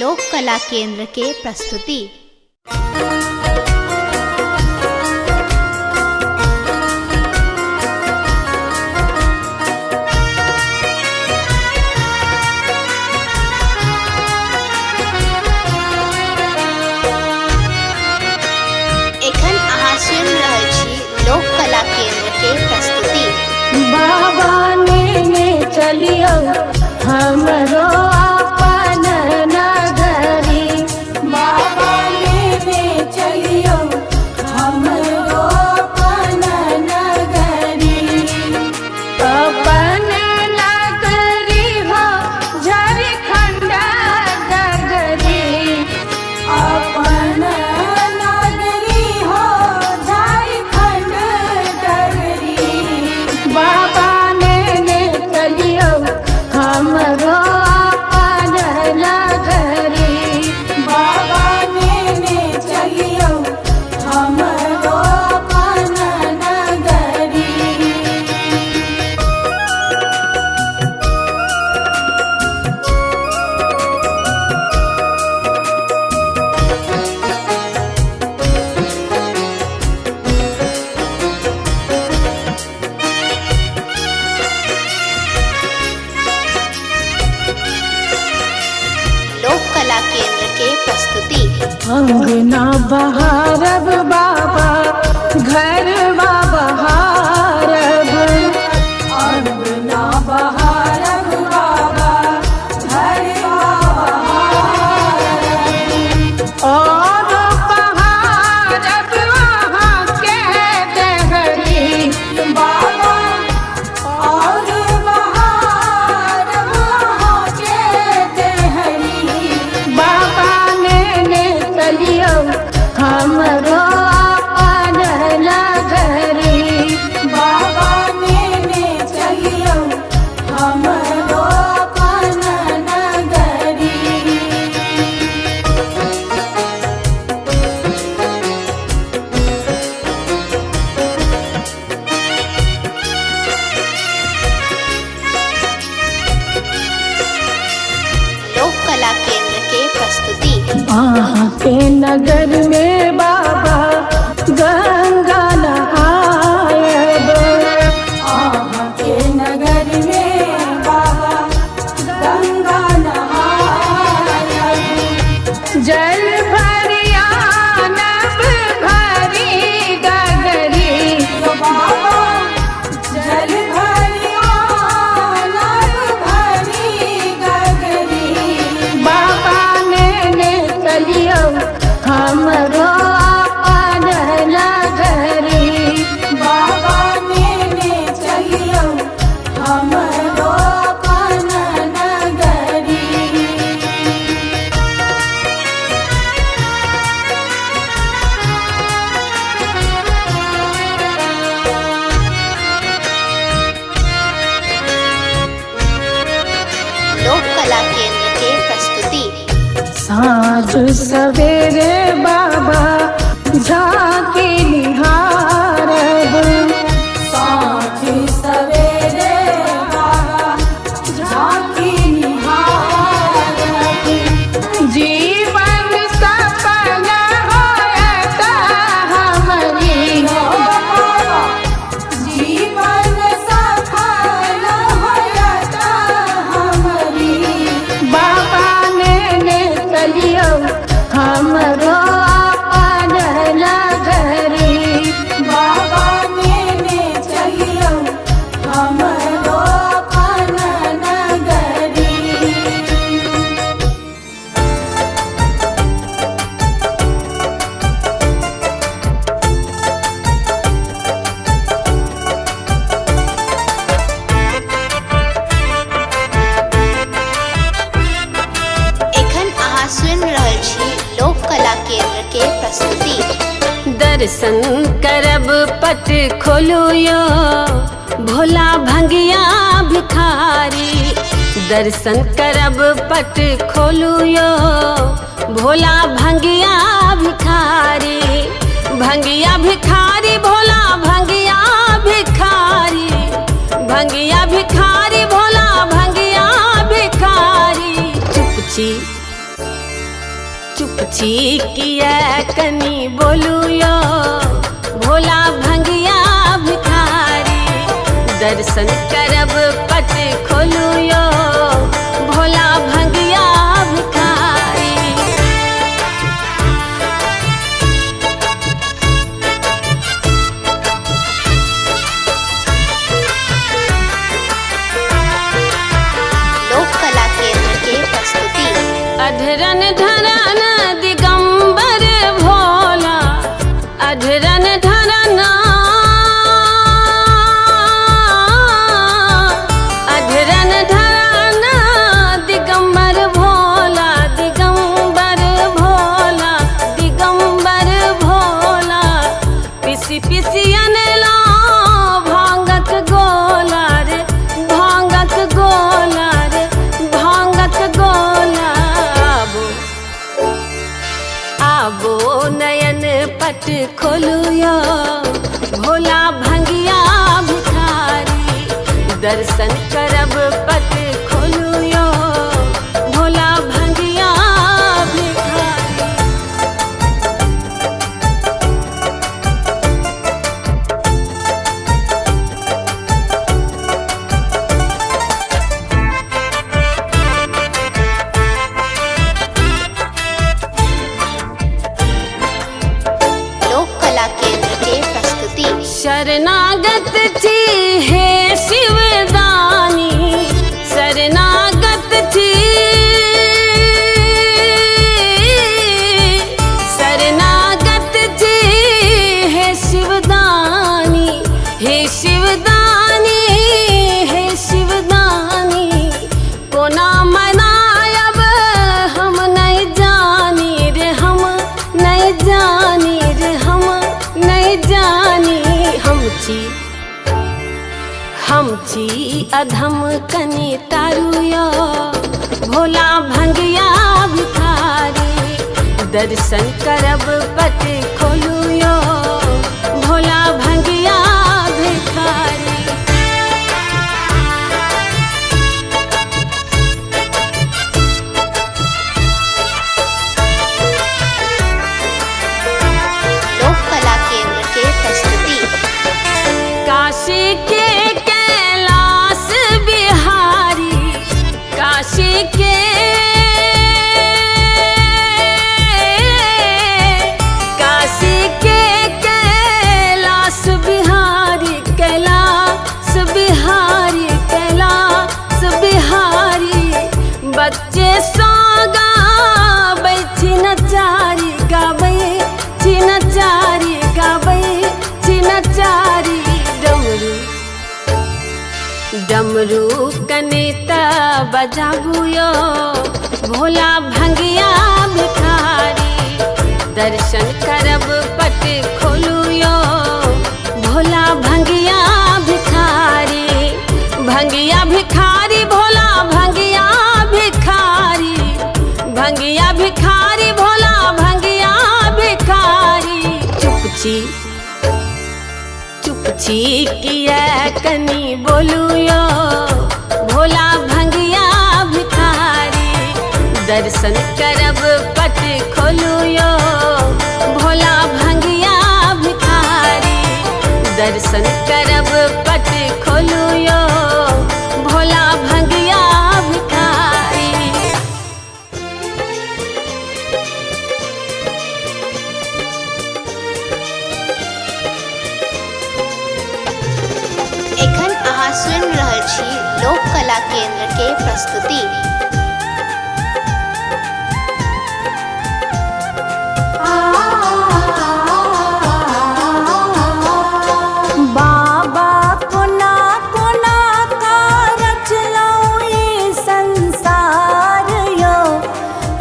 लोक कला केंद्र के प्रस्तुति। एखन अहाँ सुनि रहल छी लोक कला केंद्र के प्रस्तुति। बाबा ने चलियो हमरो अपन नगरी, बाबा ने चलियो हमरो अपन नगरी, अपन नगरी हो झारखंड नगरी, अपन नगरी हो झारखंड नगरी। बाबा ने चलियो हमरो अपन नगरी, बाबा ने चलियो हमरो अपन नगरी। लोक कला केंद्र के प्रस्तुति। अंगना बहारब बाबा घरवा बहारब, अंगना बहारब बाबा घरवा बहारब, और बहारब वहाँ के देहरी बाबा, और बहारब वहाँ के देहरी। बाबा ने चलियो हमरो अपन नगरी, बाबा ने चलियो हमरो अपन नगरी। लोक कला केंद्र के प्रस्तुति। वहाँ के नगर में बाबा गंगा नहायब, वहाँ के नगर में बाबा गंगा नहायब, जल भरिया नब भरी गगरी बाबा, जल भरिया नब भरी गगरी। बाबा ने चलियो हमरो अपन नगरी, बाबा ने चलियो हमरो अपन नगरी। लोक कला केंद्र के प्रस्तुति। साँझ सवेरे बाबा झांकी निहारब, साँझ सवेरे बाबा झांकी निहारब, जीवन सफल होयत हमरी बाबा, जीवन सफल होयत हमरी। बाबा ने चलियो हमरो अपन नगरी, बाबा ने चलियो हमरो अपन नगरी। एखन अहाँ सुनि रहल छी लोक कला केंद्र के प्रस्तुति। दर्शन करब पट खोलू यो भोला भंगिया भिखारी, दर्शन करब पट खोलू यो भोला भंगिया भिखारी, भंगिया भिखारी भोला भंगिया भिखारी, भंगिया भिखारी भोला भंगिया भिखारी। चुपची चुपची किया कनी बोलू यो भोला भंगिया भिखारी दर्शन करब पट खोलू यो भोला भंगिया भिखारी। लोक कला केंद्र के प्रस्तुति। अधरन धरन दिगंबर भोला अधरन धरन अधरन धरन दिगंबर भोला दिगंबर भोला दिगंबर भोला पिसी पिसी अनला भांगक गोला रे भांगक गोला रे भांगक गोला आबो नयन पट खोलू यो भोला भंगिया भिखारी दर्शन करब पट खोलू यो भोला भंगिया भिखारी। लोक कला केंद्र के प्रस्तुति। शरणागत थी हे शिवदानी शरणागत थी शरणागत थी हे शिवदानी हे शिवदानी हे शिवदानी कोना मनायब हम नहीं जानी रे हम नहीं जानी रे हम नहीं जानी हम छी अधम कनी तारू यो भोला भंगिया भिखारी दर्शन करब पट खोलू यो भोला भंगिया भिखारी। लोक कला केंद्र के प्रस्तुति। काशी के कैलाश बिहारी काशी के काशी के कैलाश बिहारी कैलाश बिहारी कैलाश बिहारी बच्चे सागा नचारी गाबै नचारी गाबै नचारी डमरू डमरू कनेता बजाबू यो भोला भंगिया भिखारी दर्शन करब पट खोलू यो भोला भंगिया भिखारी भंगिया भिखारी भोला भंगिया भिखारी भंगिया भिखारी भोला भंगिया भिखारी। चुपची चुपची किया कनी बोलू यो भोला भंगिया भिखारी दर्शन करब पट खोलू यो भोला भंगिया भिखारी दर्शन करब पट खोलू यो भोला भंगिया भिखारी। एखन अहाँ सुनि रहल छी लोक कला केंद्र के प्रस्तुति। बाबा कोना कोना का रचलो ये संसार यो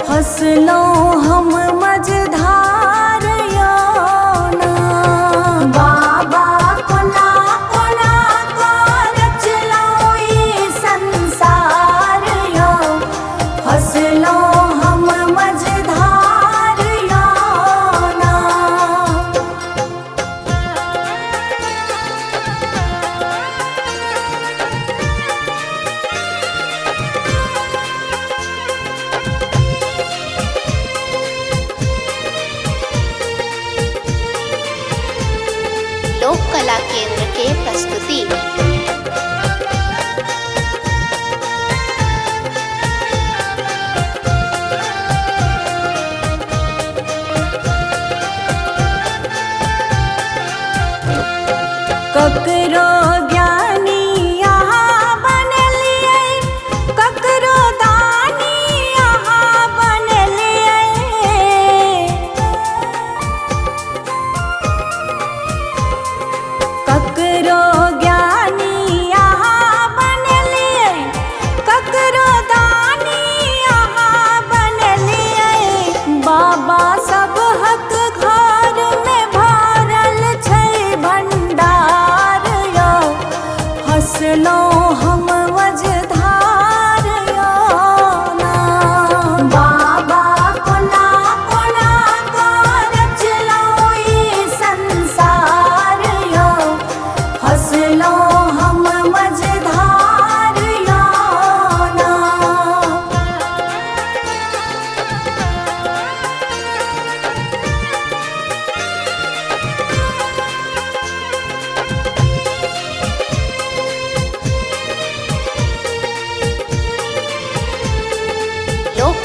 हंसलो हम मझधार यो ना बाबा कोना कोना का रचलो ये संसार यो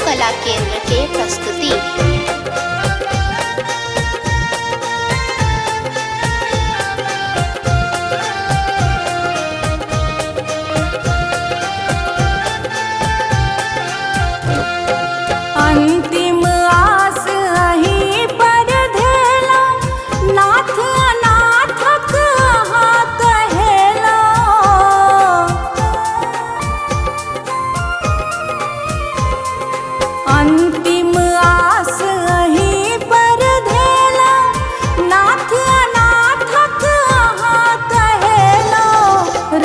कला केंद्र के प्रस्तुति। अंतिम आस अहीं पर धेला, नाथ अनाथक अहाँ कहेला। अंतिम आस अहीं पर धेला, नाथ अनाथक अहाँ कहेला।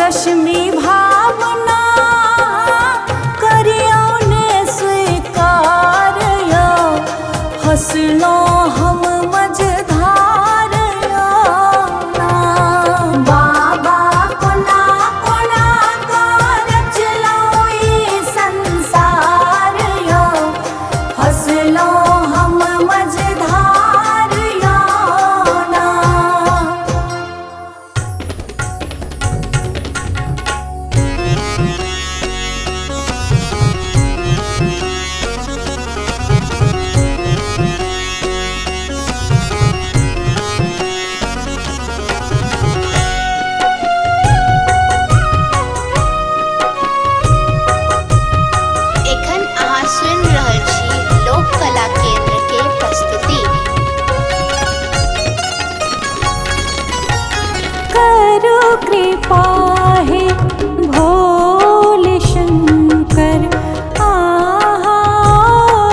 रश्मि भावना करियौने स्वीकार यो, हंसलो हम मझधार यो ना। बाबा कोना कोना का रचलो ई संसार यो, हंसलो हम मझधार यो ना। एखन अहाँ सुनि रहल छी लोक कला केंद्र के प्रस्तुति। करो कृपा हे भोले शंकर, आहा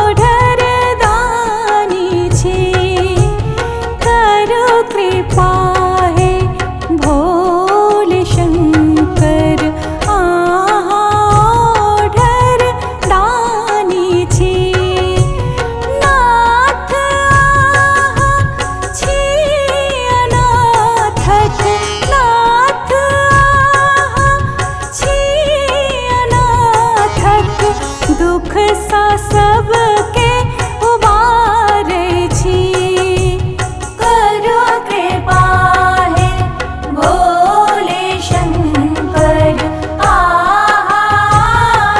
ओढ़र दानी छी। करो कृपा हे भोले शंकर, आहा ओढ़र दानी छी। नाथ आहा छी अनाथक, नाथ आहा छी अनाथक, दुख सा सबके उबारै छी। करो कृपा हे भोले शंकर, आहा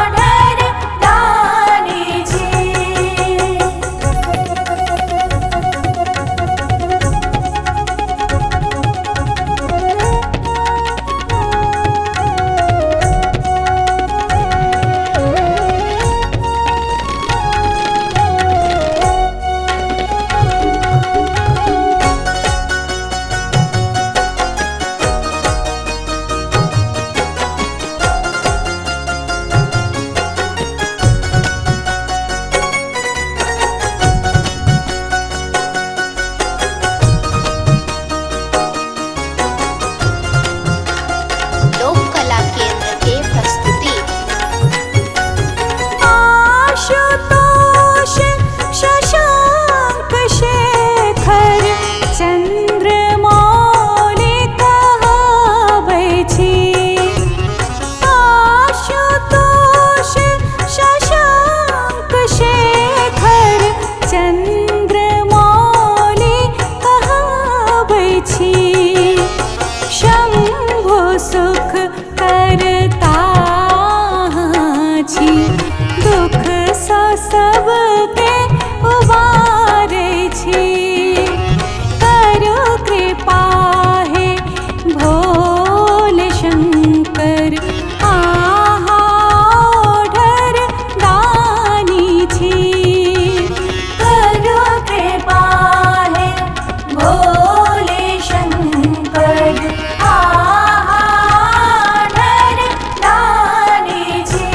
ओढ़र दानी छी। लोक कला केंद्र के प्रस्तुति। आशुतोष शशांक शेखर, चंद्रमौली कहाबै छी। आशुतोष शशांक शेखर, चंद्रमौली कहाबै छी। शंभु सुख करता छी, दुख सा सबके उबारै छी। करो कृपा हे भोले शंकर, आहा ओढ़र दानी छी। करो कृपा हे भोले शंकर, आहा ओढ़र दानी छी।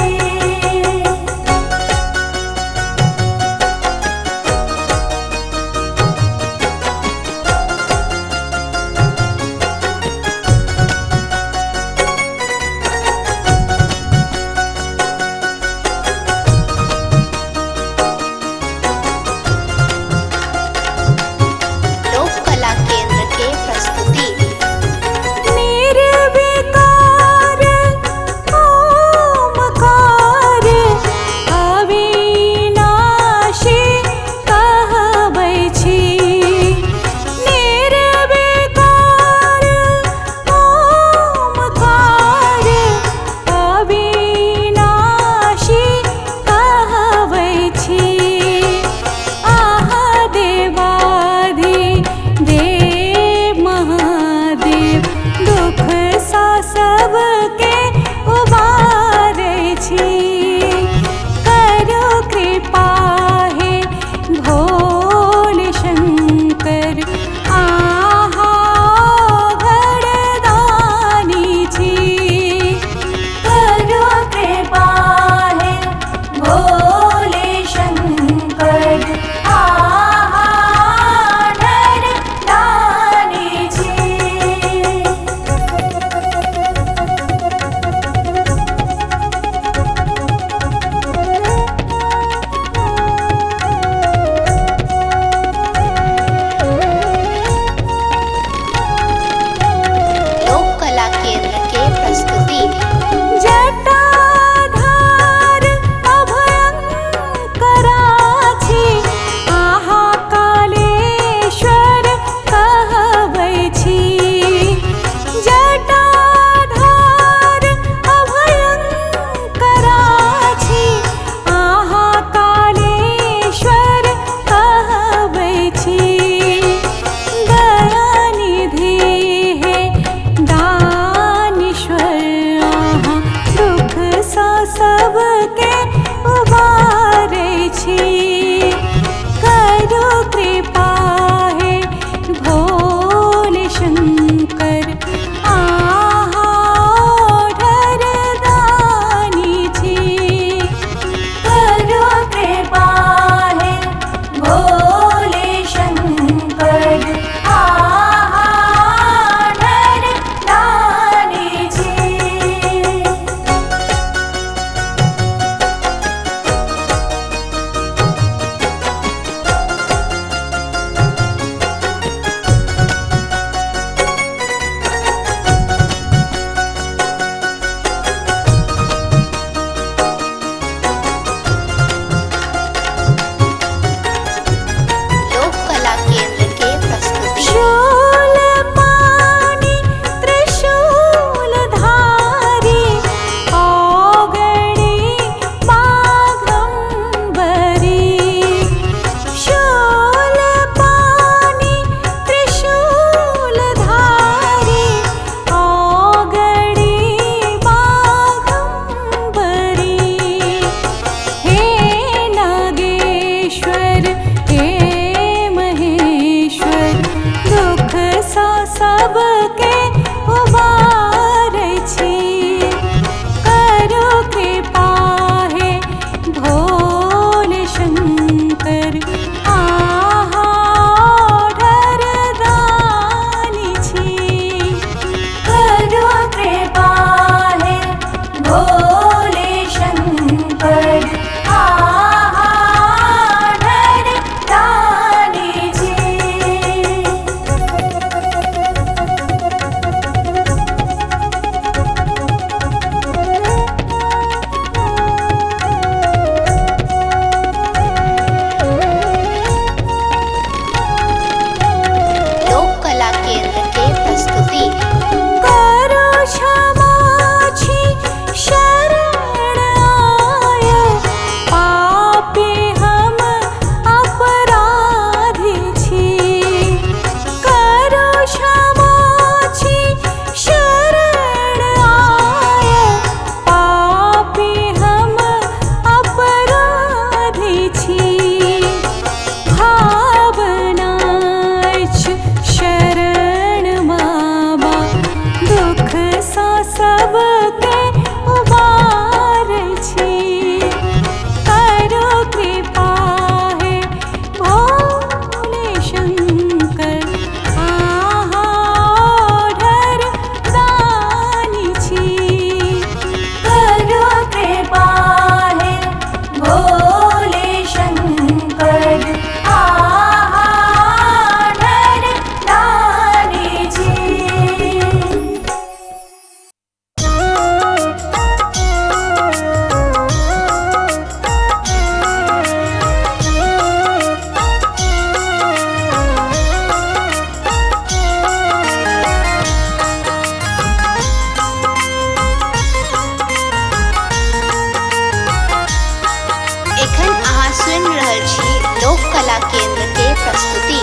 रहल छी लोक कला केंद्र के प्रस्तुति।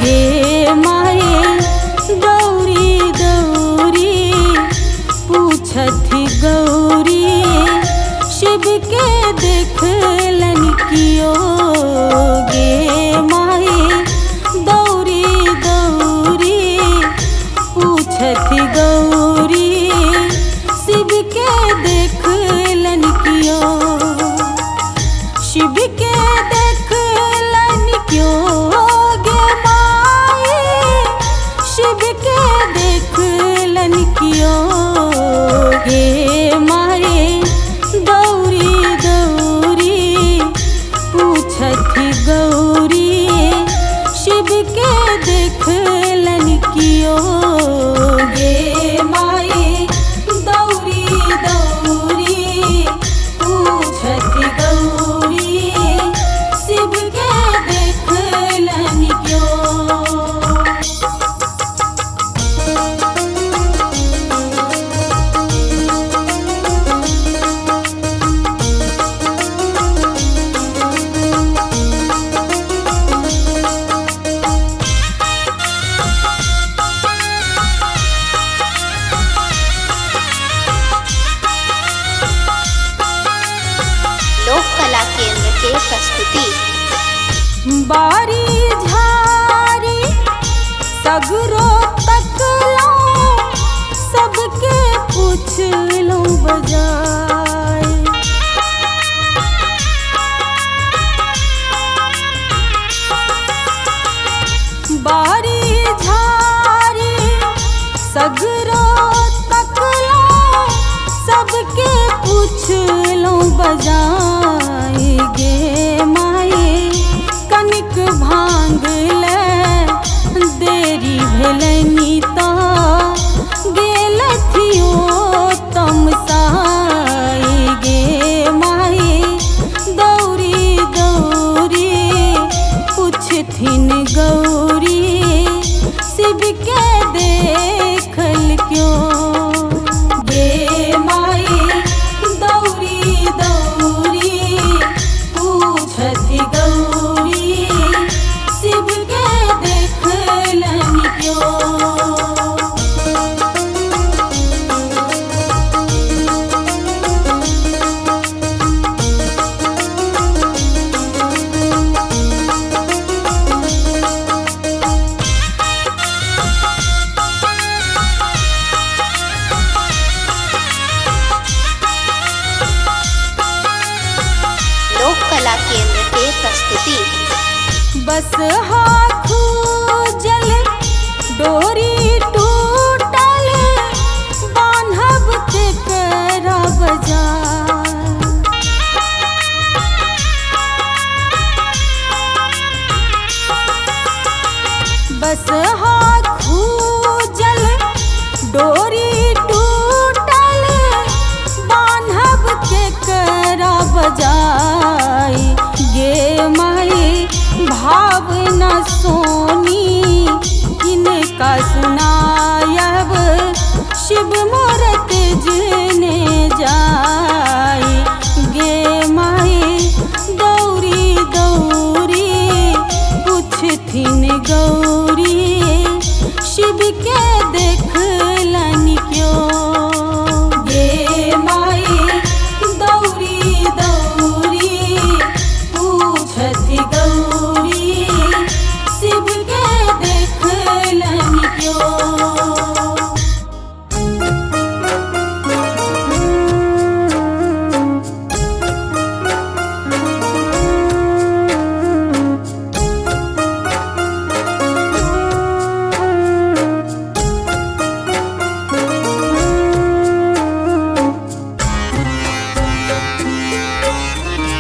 गे माए गौरी गौरी पूछथि गौरी शिव के देखलन कियो। गे माए गौरी गौरी पूछथि गौरी शिव के देखलन कियो। शिव के देखलन क्यों गे माए शिव के देखलन क्यों। गे माए गौरी गौरी पूछथि गौरी शिव के देखलन क्यों। गे माए गौरी गौरी पूछथि गौरी शिव के देखलन क्यों। लोक कला केंद्र के प्रस्तुति। बारी झारी सगरो तकलो सबके पूछलो बजाय। बारी झारी सगरो तकलो सबके पूछलो बजाय। गे माए कनिक भांग ले देरी भेलनि तो गेलथियो तमसाय। गे माए गौरी गौरी पूछथिन गौरी शिव के देखल क्यों। गे माए गौरी गौरी पूछथि गौरी शिव के देखलन क्यों। लोक कला केंद्र के प्रस्तुति। बस हाथू जल डोरी टूटल बान्हब तेकरा बजार। बस हाथू जल डोरी टूटल बान्हब तेकरा बजाय। गे माए भावना सोनी किनका सुनायब शिव मूरत जने जाय। गे माए गौरी गौरी पूछथिन गौरी शिव के देखलन क्यों। गे माए गौरी गौरी पूछथि गौरी शिव के देखलन क्यों।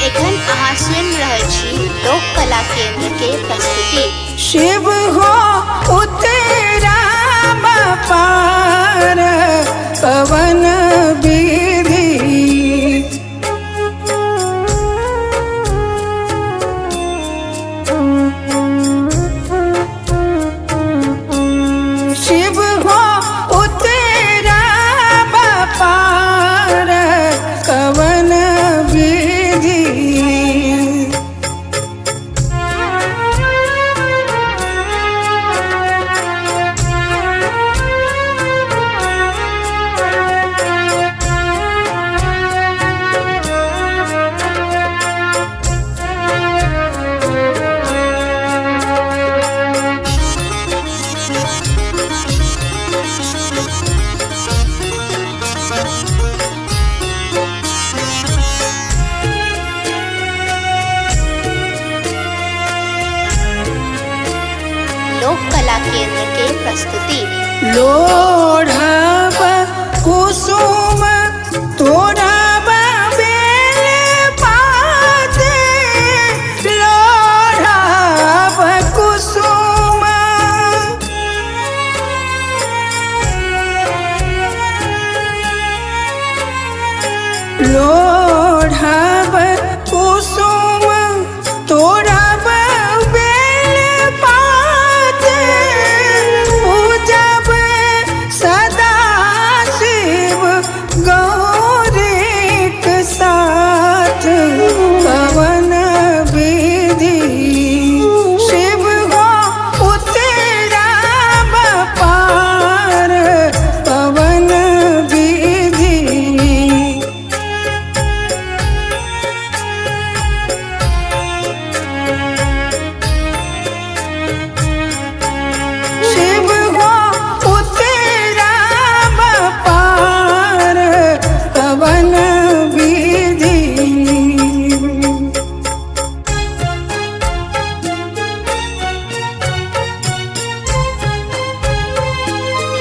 एखन अहाँ सुनि रहल छी लोक कला केंद्र के प्रस्तुति। शिव हो उतरा पार पवन विधि। शिव हो उतरा पार पवन विधि। केंद्र के प्रस्तुति। लोढ़ब कुसुम तोड़ब बेल पात, लोढ़ब कुसुम लोढ़ब कुसुम तोड़ब बेल पात, पूजब सदा शिव गौरीक साथ, पवन विधि शिव हो उतरब पार, पवन विधि शिव हो उतरब पार, पवन विधि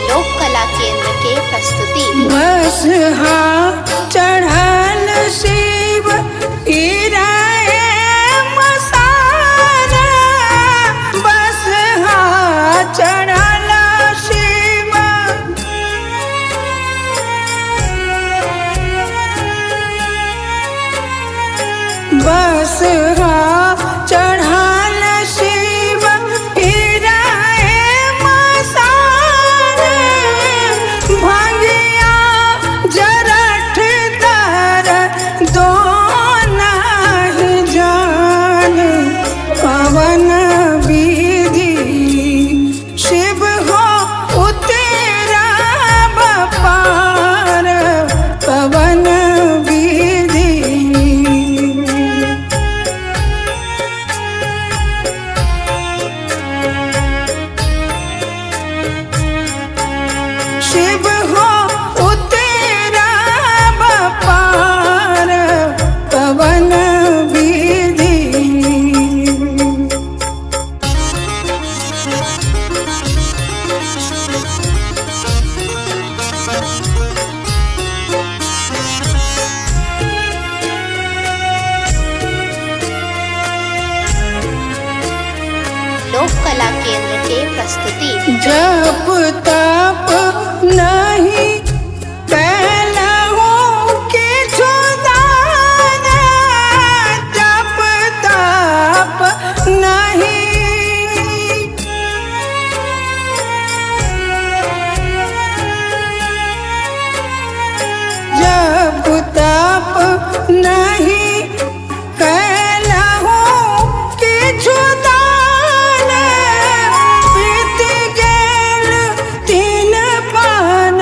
लोक कला केंद्र के प्रस्तुति। बस चढ़ल शिव गिराए मसारा, बस चढ़ल शिव बस चढ़ल शिव गिराए मसारा, भंगिया जरठ दर दोना ही जाने, पवन विधि शिव हो उतरब पार, पवन विधि शिव हो उतरब पार, पवन विधि लोक कला केंद्र के प्रस्तुति। जप तप नहीं कैलहु किछु दान, जप तप नहीं जप तप नहीं कैलहु किछु दान, बीत गेल 3 पान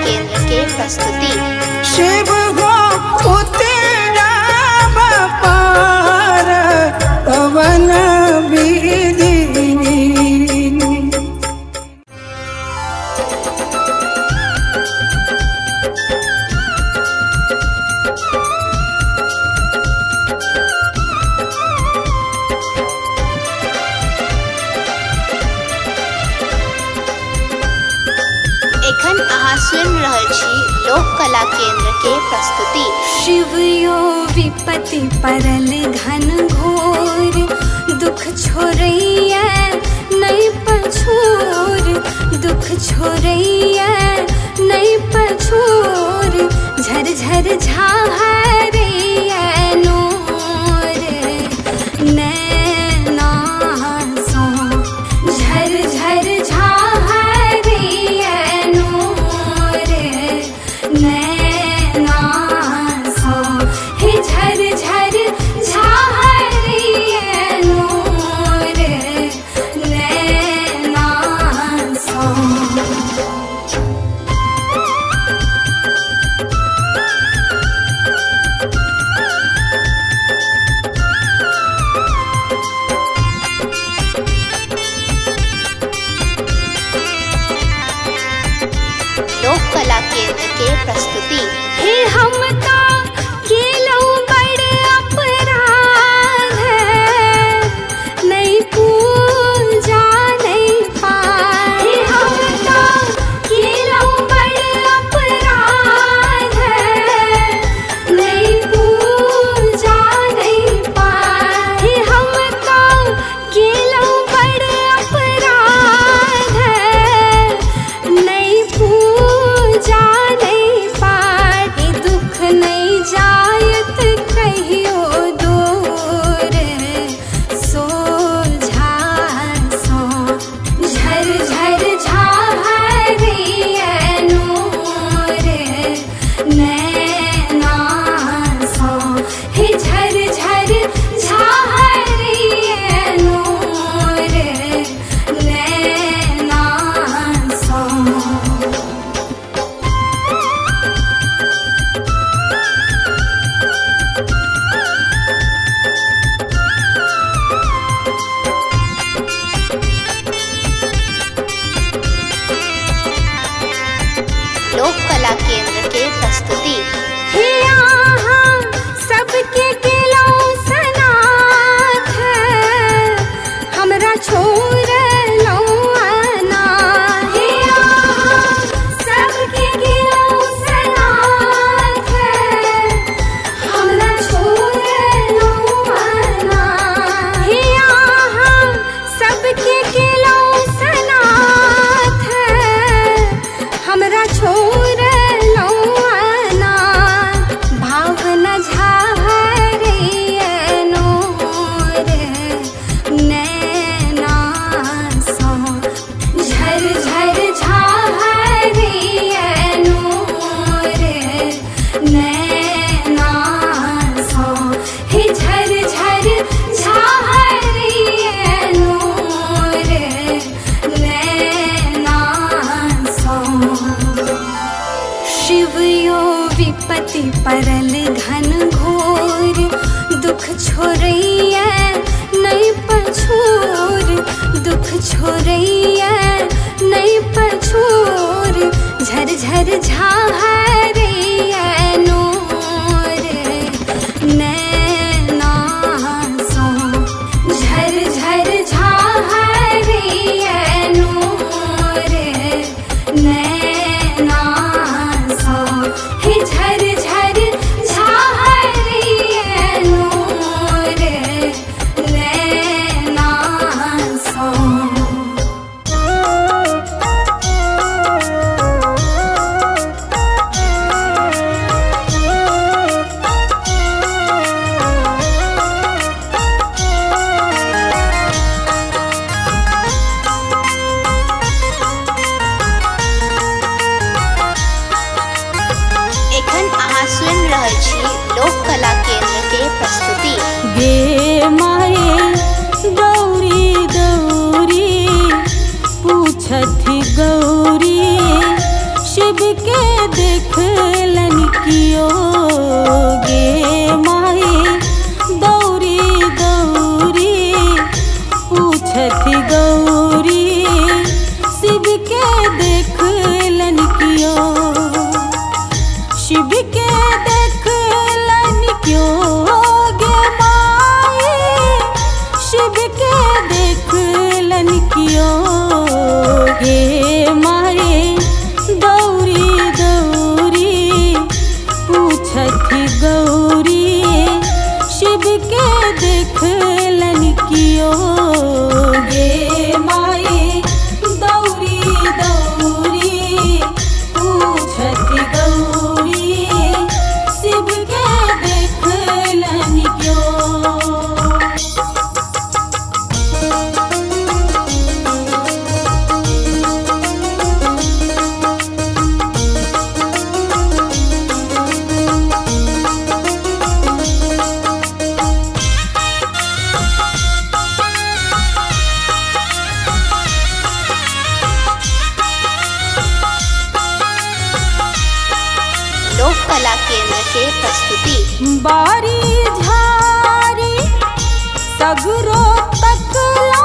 केंद्र के प्रस्तुति। शिव हो उतरा पार पवन विधि। एखन अहाँ सुनि रहल छी लोक कला केंद्र के प्रस्तुति। शिव यो विपत्ति परल घन घोर, दुख छोड़ैया नहीं पछोर, दुख छोड़ैया नहीं पछोर, झर झर झाहरैया नोर नैना सो, झर झर झाहरैया नोर नैना सो, हे झर झर झाहरैया नोर नैना सो। लोक कला केंद्र के प्रस्तुति। हे हम का केलऊ बड़ अपराध, नहीं पूजा नहीं पाए। हे हम का केलऊ बड़ अपराध, नहीं पूजा नहीं पाए। हे हम का केलऊ बड़ अपराध, नहीं पूजा नहीं पाए। दुख नहीं जायत कहियो दूर, सोझा सो, झर झर झाहरैया नोर नैना सो, हे झर झर झाहरैया नोर नैना सो। लोक कला केंद्र के प्रस्तुति। हे यहाँ सबके केलऊ सनाथ, हमरा छोड़लऊ अनाथ। हे यहाँ सबके केलऊ सनाथ, हमरा छोड़लऊ अनाथ। हे यहाँ सबके केलऊ सनाथ, हमरा छोड़लऊ अनाथ। भावना झाहरैया नोर नैना सो, झर झर झाहरैया नोर नैना सो, हे झर झर झाहरैया नोर नैना सो। शिव यो विपत्ति परल घन घोर, दुख छोड़ैया नहीं पछोर, दुख छोड़ैया नहीं पछोर, झर झर झाहरैया नोर नैना सो, झर झर झाहरैया नोर नैना सो, हे झर झर झाहरैया नोर नैना सो। एखन अहाँ सुनि रहल छी लोक कला केंद्र के प्रस्तुति। गे माए गौरी गौरी पूछथि गौरी, शिव के कियो गे माई दौरी दौरी पूछती गौरी शिव के देखलन कियो शिव के देखलन क्यों गे माई शिव के देखलन क्यों गे माई दौरी दौरी पूछती गौरी शिव के देखलन क्यों गे माई दौरी दौरी पूछती गौरी शिव के देखलन क्यों। लोक कला केंद्र के प्रस्तुति। बारी झारी सगरो तकलो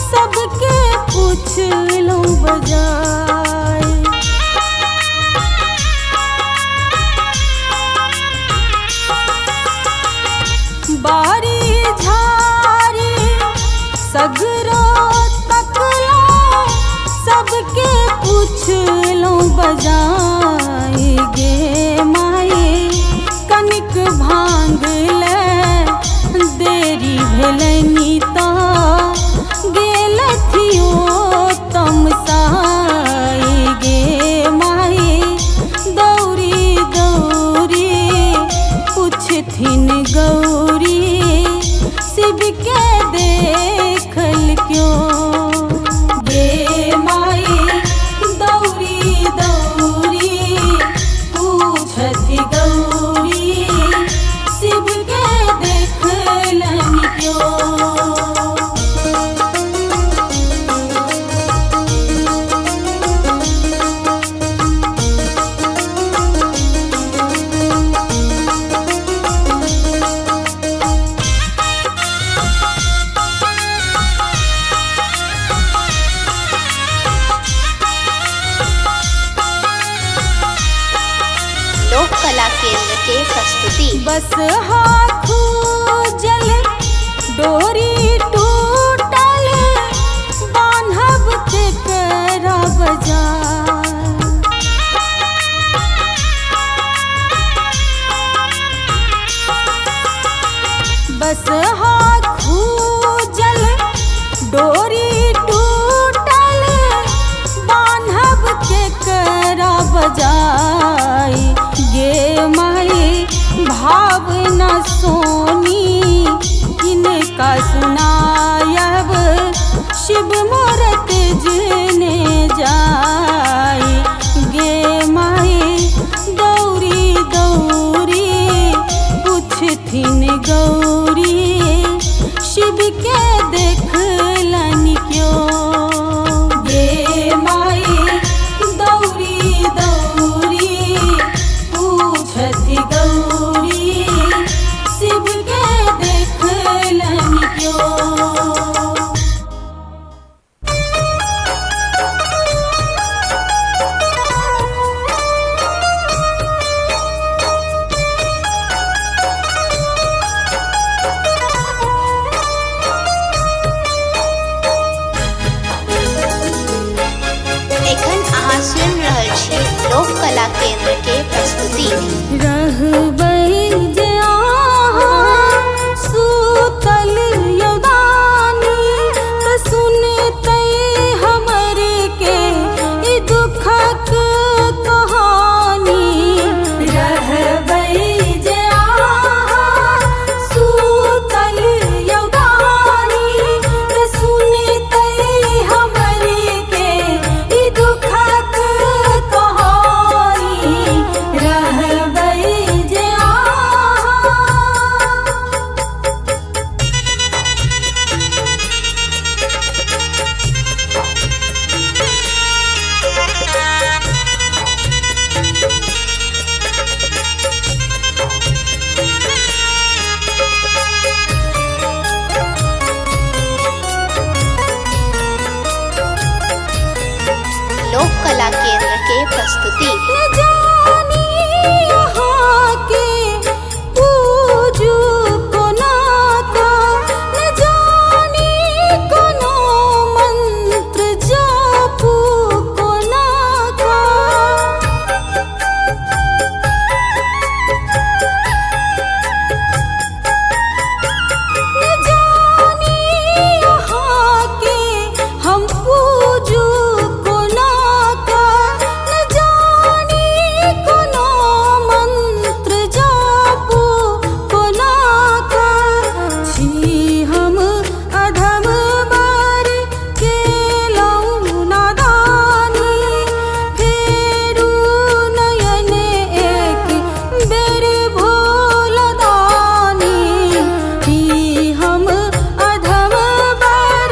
सबके पूछलो बजाय बारी झारी सगरो तकलो सबके पूछलो बजाय गे माई कनिक भांग ले देरी भेलनी तो गेलथियो तमसाई गे माई दौरी दौरी पूछथिन गौरी शिव के देखल क्यों गे माई दौरी दौरी पूछती गौरी शिव के देखलन क्यों। लोक कला केंद्र के प्रस्तुति। बस हाथू जल डोरी टूटल बांधब तेकरा बजार बस हाथू जल डोरी टूटल बांधब तेकरा बजाय गे माई भावना सोनी किनका सुनायब शिव मूरत जने जाय गे माई दौरी दौरी पूछथिन गौरी शिव के देखलन क्यों गे माई दौरी दौरी पूछती गौरी शिव के देखलन क्यों। एखन अहाँ सुनि रहल छी लोक कला केंद्र के प्रस्तुति। रहबै जे अहाँ सूतल यौदानी त सुनतै हमर के ई दुखक कहानी रहबै जे अहाँ सूतल यौदानी त सुनतै हमर के ई दुखक कहानी रहबै जे कला केंद्र के प्रस्तुति। न जानी यहाँ के पूजू कोना का, न जानी कोनो मंत्र जापू कोना का। न जानी यहाँ के हम पूजू कोना का, न जानी कोनो मंत्र जापू कोना का। छी हम अधम बर केलौं नादानी, फेरू नयन एक बेर भोलदानी। ही हम अधम बर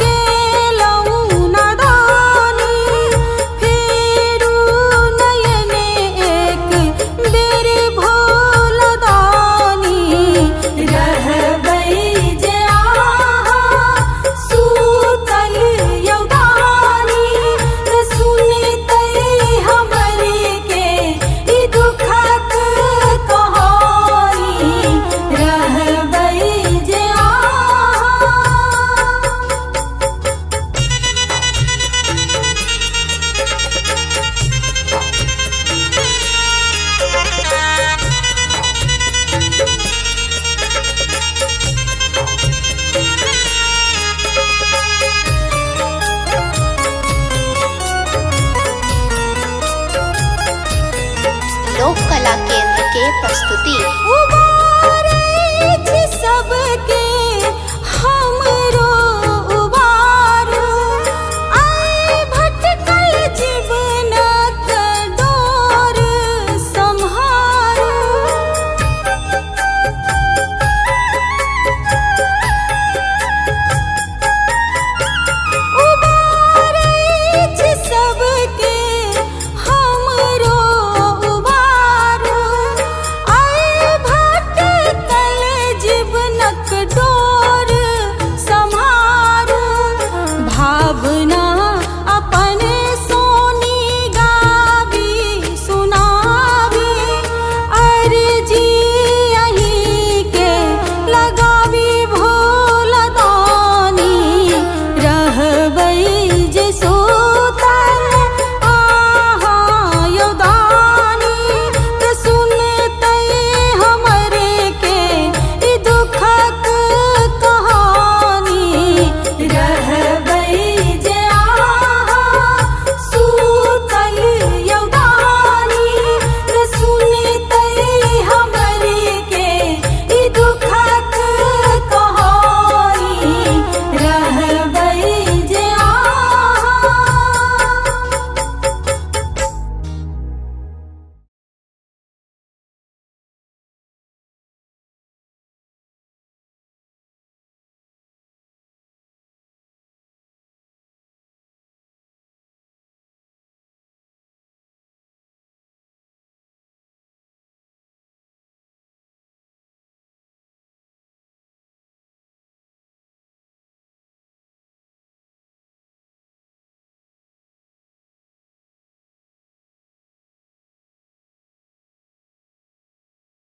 केलौं नादानी, फेरू नयन एक बेर भोलदानी। रहबै जे आहाँ सूतल यौदानी, त सुनतै हमरे के ई दुखक कहानी। रहबै जे आहाँ। लोक कला केंद्र के प्रस्तुति। उबारै छी सबके हमरो उबारू, आइ भटकल जीवनक डोर सम्हारू। उबारै छी सबके हमरो उबारू, आइ भटकल जीवनक डोर सम्हारू। भावना